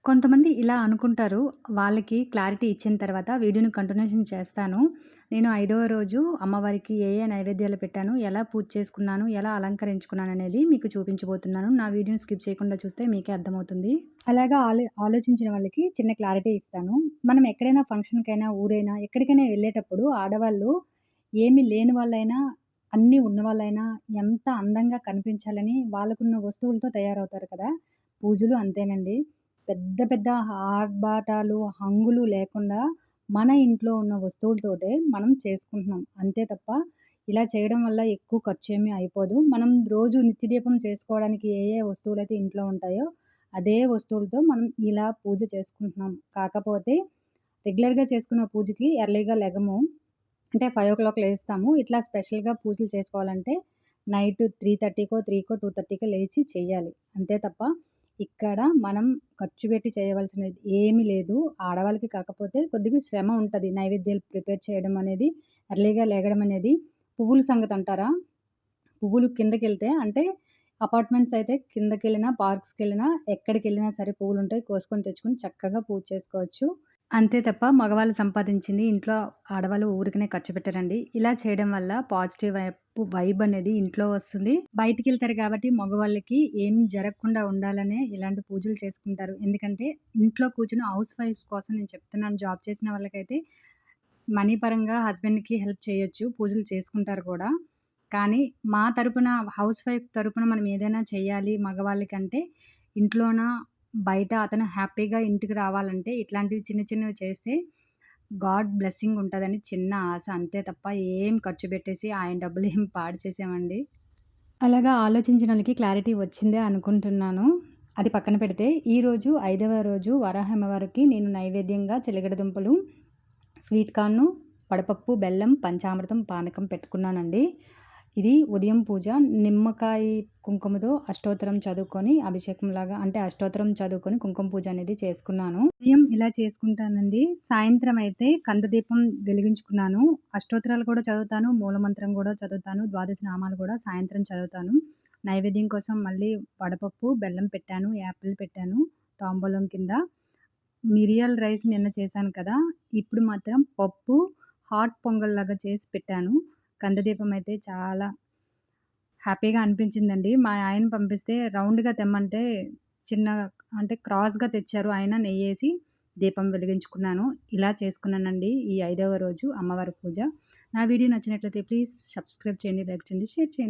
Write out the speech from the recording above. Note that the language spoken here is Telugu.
కొంతమంది ఇలా అనుకుంటారు. వాళ్ళకి క్లారిటీ ఇచ్చిన తర్వాత వీడియోని కంటిన్యూషన్ చేస్తాను. నేను 5వ రోజు అమ్మవారికి ఏ ఏ నైవేద్యాలు పెట్టాను, ఎలా పూజ చేసుకున్నాను, ఎలా అలంకరించుకున్నాననేది మీకు చూపించబోతున్నాను. నా వీడియోని స్కిప్ చేయకుండా చూస్తే మీకే అర్థమవుతుంది. అలాగా ఆలోచించిన వాళ్ళకి చిన్న క్లారిటీ ఇస్తాను. మనం ఎక్కడైనా ఫంక్షన్‌కైనా, ఊరైనా ఎక్కడికైనా వెళ్ళేటప్పుడు ఆడవాళ్ళు ఏమి లేని వాళ్ళైనా, అన్నీ ఉన్నవాళ్ళైనా ఎంత అందంగా కనిపించాలని వాళ్ళకున్న వస్తువులతో తయారవుతారు కదా! పూజలు అంతేనండి. పెద్ద పెద్ద ఆర్భాటాలు, హంగులు లేకుండా మన ఇంట్లో ఉన్న వస్తువులతోటే మనం చేసుకుంటున్నాం. అంతే తప్ప ఇలా చేయడం వల్ల ఎక్కువ ఖర్చేమీ అయిపోదు. మనం రోజు నిత్య దీపం చేసుకోవడానికి ఏ ఏ వస్తువులైతే ఇంట్లో ఉంటాయో, అదే వస్తువులతో మనం ఇలా పూజ చేసుకుంటున్నాం. కాకపోతే రెగ్యులర్‌గా చేసుకున్న పూజకి ఎర్లీగా లెగము. అంటే 5:00 లేస్తాము. ఇట్లా స్పెషల్‌గా పూజలు చేసుకోవాలంటే నైట్ 3:30కో, 3కో, 2:30కో లేచి చెయ్యాలి. అంతే తప్ప ఇక్కడ మనం ఖర్చు పెట్టి చేయవలసినది ఏమీ లేదు. ఆడవాళ్ళకి కాకపోతే కొద్దిగా శ్రమ ఉంటది. నైవేద్యాలు ప్రిపేర్ చేయడం అనేది, ఎర్లీగా లెగడం అనేది. పువ్వుల సంగతంటారా? పువ్వులు కిందకెళ్తే అంటే అపార్ట్మెంట్స్ అయితే కిందకెళ్ళినా, పార్క్స్‌కెళ్ళినా, ఎక్కడికెళ్ళినా సరే పువ్వులుంటాయి. కోసుకొని తెచ్చుకొని చక్కగా పూజ చేసుకోవచ్చు. అంతే తప్ప మగవాళ్ళు సంపాదించింది ఇంట్లో ఆడవాళ్ళు ఊరికనే ఖర్చు పెట్టరండి. ఇలా చేయడం వల్ల పాజిటివ్ వైబ్ అనేది ఇంట్లో వస్తుంది. బయటికెళ్తారు కాబట్టి మగవాళ్ళకి ఏం జరగకుండా ఉండాలనే ఇలాంటి పూజలు చేసుకుంటారు. ఎందుకంటే ఇంట్లో కూర్చొని హౌస్ వైఫ్స్ కోసం నేను చెప్తున్నాను. జాబ్ చేసిన వాళ్ళకైతే మనీ పరంగా హస్బెండ్‌కి హెల్ప్ చేయొచ్చు. పూజలు చేసుకుంటారు కూడా. కానీ మా తరపున హౌస్ వైఫ్ తరపున మనం ఏదైనా చేయాలి మగవాళ్ళకంటే ఇంట్లోన, బయట అతను హ్యాపీగా ఇంటికి రావాలంటే ఇట్లాంటివి చిన్న చిన్నవి చేస్తే గాడ్ బ్లెస్సింగ్ ఉంటదని చిన్న ఆశ. అంతే తప్ప ఏం ఖర్చు పెట్టేసి ఆయన డబ్బులు ఏం పాడు చేసామండి. అలాగా ఆలోచించినోళ్ళకి క్లారిటీ వచ్చిందే అనుకుంటున్నాను. అది పక్కన పెడితే ఈరోజు 5వ రోజు వరాహ అమ్మవారికి నేను నైవేద్యంగా చిలకడ దుంపలు, స్వీట్ కార్న్, వడపప్పు, బెల్లం, పంచామృతం, పానకం పెట్టుకున్నానండి. ఇది ఉదయం పూజ. నిమ్మకాయ కుంకుమతో అష్టోత్తరం చదువుకొని అభిషేకంలాగా అంటే అష్టోత్తరం చదువుకొని కుంకుమ పూజ అనేది చేసుకున్నాను. ఉదయం ఇలా చేసుకుంటానండి. సాయంత్రం అయితే కందదీపం వెలిగించుకున్నాను. అష్టోత్తరాలు కూడా చదువుతాను. మూలమంత్రం కూడా చదువుతాను. ద్వాదశ నామాలు కూడా సాయంత్రం చదువుతాను. నైవేద్యం కోసం మళ్ళీ వడపప్పు, బెల్లం పెట్టాను. యాపిల్ పెట్టాను తాంబూలం కింద. మిరియాల రైస్ నిన్న చేశాను కదా! ఇప్పుడు మాత్రం పప్పు, హాట్ పొంగల్‌లాగా చేసి పెట్టాను. కందదీపం అయితే చాలా హ్యాపీగా అనిపించిందండి. మా ఆయన పంపిస్తే రౌండ్‌గా తెమ్మంటే చిన్నగా అంటే క్రాస్‌గా తెచ్చారు. అయినా నెయ్యేసి దీపం వెలిగించుకున్నాను. ఇలా చేసుకున్నానండి ఈ 5వ రోజు అమ్మవారి పూజ. నా వీడియో నచ్చినట్లయితే ప్లీజ్ సబ్స్క్రైబ్ చేయండి, లైక్ చేయండి, షేర్ చేయండి.